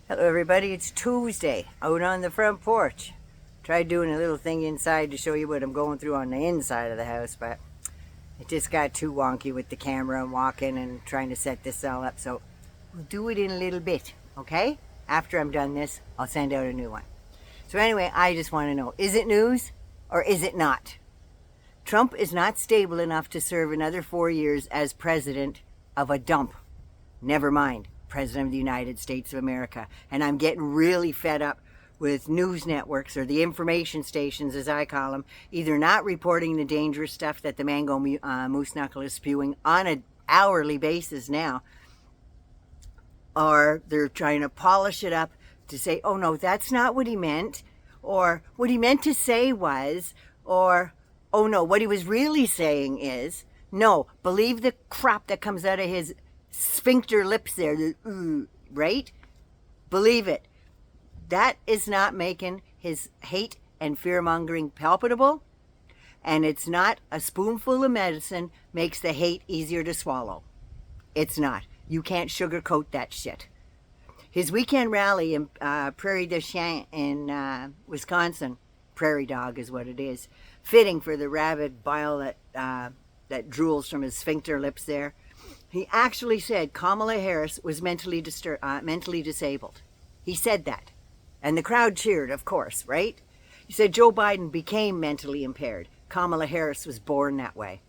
Hello everybody, it's Tuesday, out on the front porch. Tried doing a little thing inside to show you what I'm going through on the inside of the house, but it just got too wonky with the camera and walking and trying to set this all up, so we'll do it in a little bit, okay? After I'm done this, I'll send out a new one. So anyway, I just want to know, is it news or is it not? Trump is not stable enough to serve another 4 years as president of a dump. Never mind, President of the United States of America. And I'm getting really fed up with news networks, or the information stations as I call them, either not reporting the dangerous stuff that the mango moose knuckle is spewing on an hourly basis now, or they're trying to polish it up to say, oh no, that's not what he meant, or what he meant to say was, or oh no, what he was really saying is, no, believe the crap that comes out of his sphincter lips there, right? Believe it. That is not making his hate and fear-mongering palpable, and it's not a spoonful of medicine makes the hate easier to swallow. It's not. You can't sugarcoat that shit. His weekend rally in Prairie du Chien in Wisconsin, prairie dog is what it is, fitting for the rabid bile that drools from his sphincter lips there. He actually said Kamala Harris was mentally disabled. He said that. And the crowd cheered, of course, right? He said Joe Biden became mentally impaired. Kamala Harris was born that way.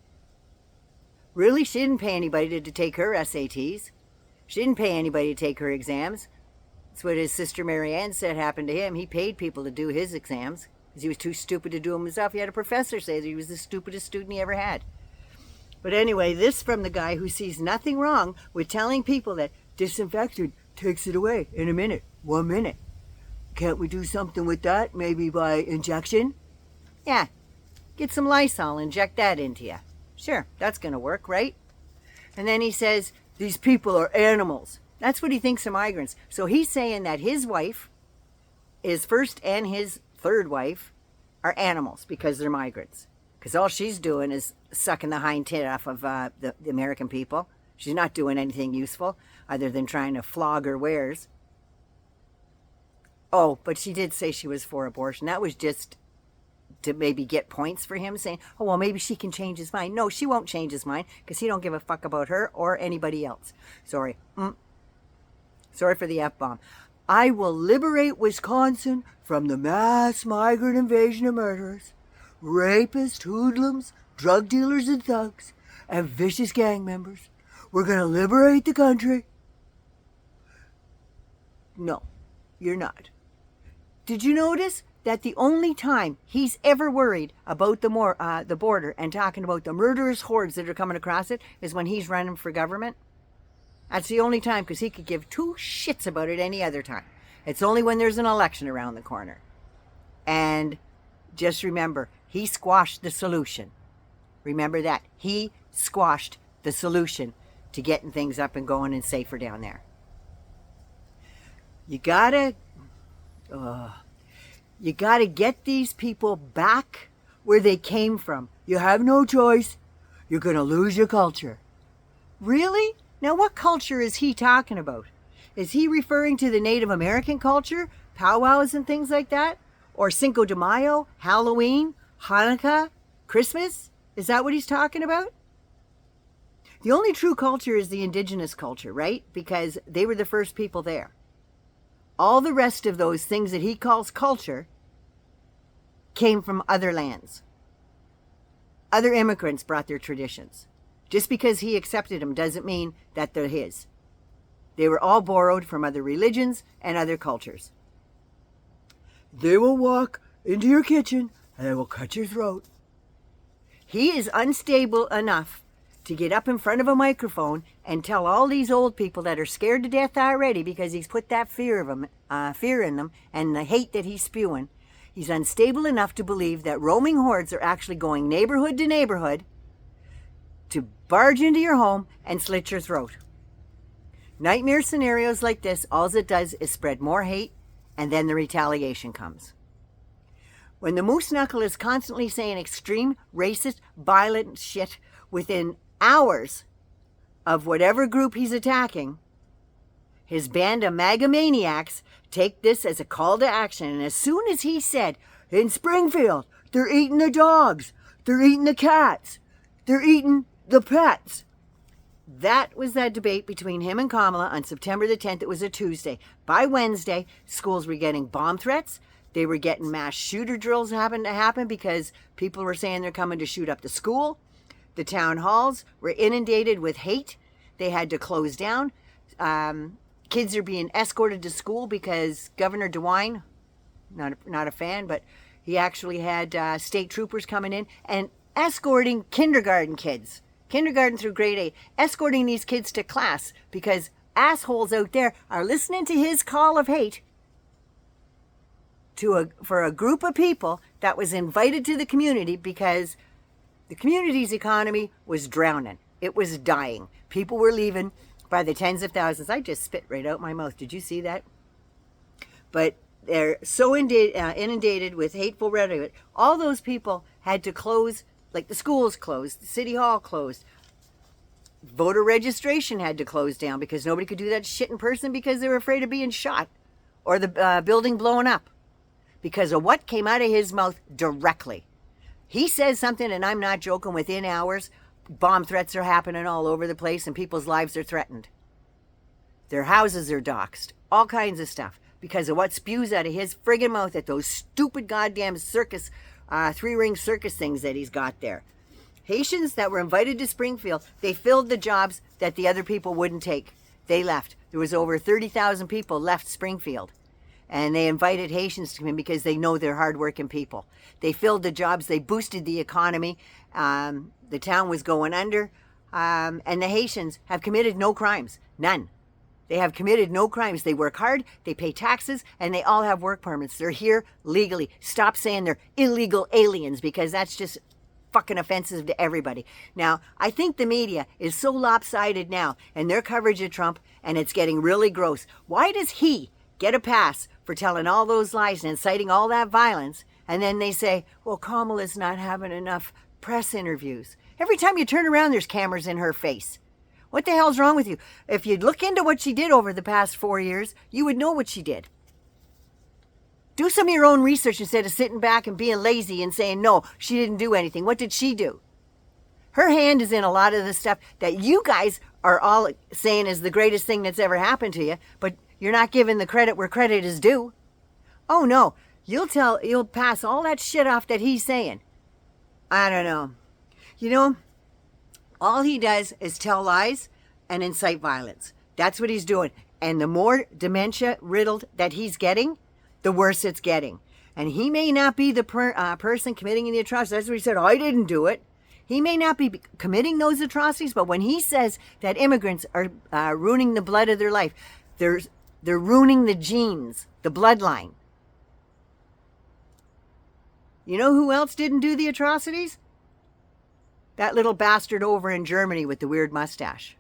Really, she didn't pay anybody to take her SATs. She didn't pay anybody to take her exams. That's what his sister Marianne said happened to him. He paid people to do his exams because he was too stupid to do them himself. He had a professor say that he was the stupidest student he ever had. But anyway, this from the guy who sees nothing wrong with telling people that disinfectant takes it away in a minute, 1 minute. Can't we do something with that? Maybe by injection? Yeah, get some Lysol, inject that into you. Sure, that's going to work, right? And then he says, these people are animals. That's what he thinks of migrants. So he's saying that his wife, his first and his third wife, are animals because they're migrants. Because all she's doing is sucking the hind tit off of the American people. She's not doing anything useful other than trying to flog her wares. Oh, but she did say she was for abortion. That was just to maybe get points for him, saying, oh, well, maybe she can change his mind. No, she won't change his mind because he don't give a fuck about her or anybody else. Sorry. Sorry for the F-bomb. I will liberate Wisconsin from the mass migrant invasion of murderers, rapists, hoodlums, drug dealers and thugs, and vicious gang members. We're going to liberate the country. No, you're not. Did you notice that the only time he's ever worried about the border and talking about the murderous hordes that are coming across it is when he's running for government? That's the only time, because he could give two shits about it any other time. It's only when there's an election around the corner. And just remember, he squashed the solution. Remember that. He squashed the solution to getting things up and going and safer down there. You gotta get these people back where they came from. You have no choice. You're gonna lose your culture. Really? Now what culture is he talking about? Is he referring to the Native American culture? Powwows and things like that? Or Cinco de Mayo, Halloween, Hanukkah, Christmas? Is that what he's talking about? The only true culture is the indigenous culture, right? Because they were the first people there. All the rest of those things that he calls culture came from other lands. Other immigrants brought their traditions. Just because he accepted them doesn't mean that they're his. They were all borrowed from other religions and other cultures. They will walk into your kitchen and they will cut your throat. He is unstable enough to get up in front of a microphone and tell all these old people that are scared to death already because he's put that fear in them and the hate that he's spewing. He's unstable enough to believe that roaming hordes are actually going neighborhood to neighborhood to barge into your home and slit your throat. Nightmare scenarios like this, all it does is spread more hate, and then the retaliation comes. When the moose knuckle is constantly saying extreme, racist, violent shit within hours of whatever group he's attacking, his band of MAGA maniacs take this as a call to action. And as soon as he said, in Springfield, they're eating the dogs, they're eating the cats, they're eating the pets. That was that debate between him and Kamala on September the 10th. It was a Tuesday. By Wednesday, schools were getting bomb threats. They were getting mass shooter drills happen because people were saying they're coming to shoot up the school. The town halls were inundated with hate. They had to close down. Kids are being escorted to school because Governor DeWine, not a fan, but he actually had state troopers coming in and escorting kindergarten kids, kindergarten through grade 8, escorting these kids to class because assholes out there are listening to his call of hate for a group of people that was invited to the community because the community's economy was drowning. It was dying. People were leaving by the tens of thousands. I just spit right out my mouth. Did you see that? But they're so inundated with hateful rhetoric. All those people had to close, like the schools closed, the city hall closed. Voter registration had to close down because nobody could do that shit in person because they were afraid of being shot or the building blown up because of what came out of his mouth directly. He says something, and I'm not joking, within hours, bomb threats are happening all over the place and people's lives are threatened. Their houses are doxxed, all kinds of stuff because of what spews out of his friggin' mouth at those stupid goddamn circus, three-ring circus things that he's got there. Haitians that were invited to Springfield, they filled the jobs that the other people wouldn't take. They left. There was over 30,000 people left Springfield. And they invited Haitians to come in because they know they're hardworking people. They filled the jobs. They boosted the economy. The town was going under. And the Haitians have committed no crimes. None. They have committed no crimes. They work hard. They pay taxes. And they all have work permits. They're here legally. Stop saying they're illegal aliens because that's just fucking offensive to everybody. Now, I think the media is so lopsided now in their coverage of Trump, and it's getting really gross. Why does he get a pass for telling all those lies and inciting all that violence, and then they say, well, Kamala's not having enough press interviews? Every time you turn around, there's cameras in her face. What the hell's wrong with you? If you'd look into what she did over the past 4 years, you would know what she did. Do some of your own research instead of sitting back and being lazy and saying, no, she didn't do anything. What did she do? Her hand is in a lot of the stuff that you guys are all saying is the greatest thing that's ever happened to you, but you're not giving the credit where credit is due. Oh no, you'll pass all that shit off that he's saying. I don't know. You know, all he does is tell lies and incite violence. That's what he's doing. And the more dementia riddled that he's getting, the worse it's getting. And he may not be the person committing the atrocities. That's what he said. I didn't do it. He may not be committing those atrocities, but when he says that immigrants are ruining the blood of their life, they're ruining the genes, the bloodline. You know who else didn't do the atrocities? That little bastard over in Germany with the weird mustache.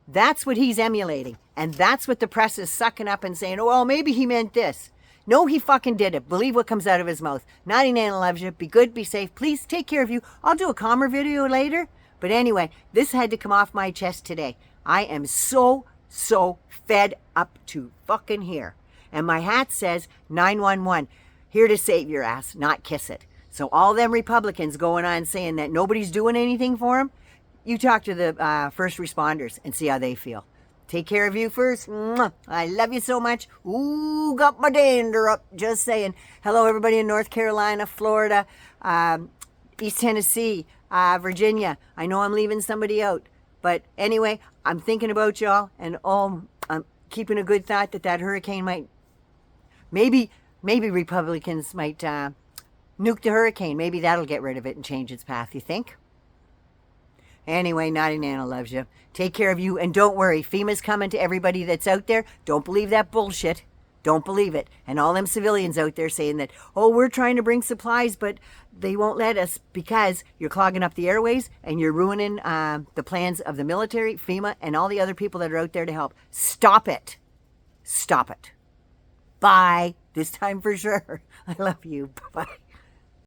That's what he's emulating. And that's what the press is sucking up and saying, oh, well, maybe he meant this. No, he fucking did it. Believe what comes out of his mouth. Naughty Nana loves you. Be good, be safe. Please take care of you. I'll do a calmer video later. But anyway, this had to come off my chest today. I am so fed up to fucking here. And my hat says 911. Here to save your ass, not kiss it. So all them Republicans going on saying that nobody's doing anything for them, you talk to the first responders and see how they feel. Take care of you first. Mwah. I love you so much. Ooh, got my dander up. Just saying. Hello, everybody in North Carolina, Florida, East Tennessee, Virginia. I know I'm leaving somebody out. But anyway, I'm thinking about y'all. And I'm keeping a good thought that hurricane might... Maybe Republicans might nuke the hurricane. Maybe that'll get rid of it and change its path, you think? Anyway, Naughty Nana loves you. Take care of you. And don't worry, FEMA's coming to everybody that's out there. Don't believe that bullshit. Don't believe it. And all them civilians out there saying that, oh, we're trying to bring supplies, but they won't let us because you're clogging up the airways and you're ruining the plans of the military, FEMA, and all the other people that are out there to help. Stop it. Stop it. Bye. This time for sure. I love you. Bye-bye.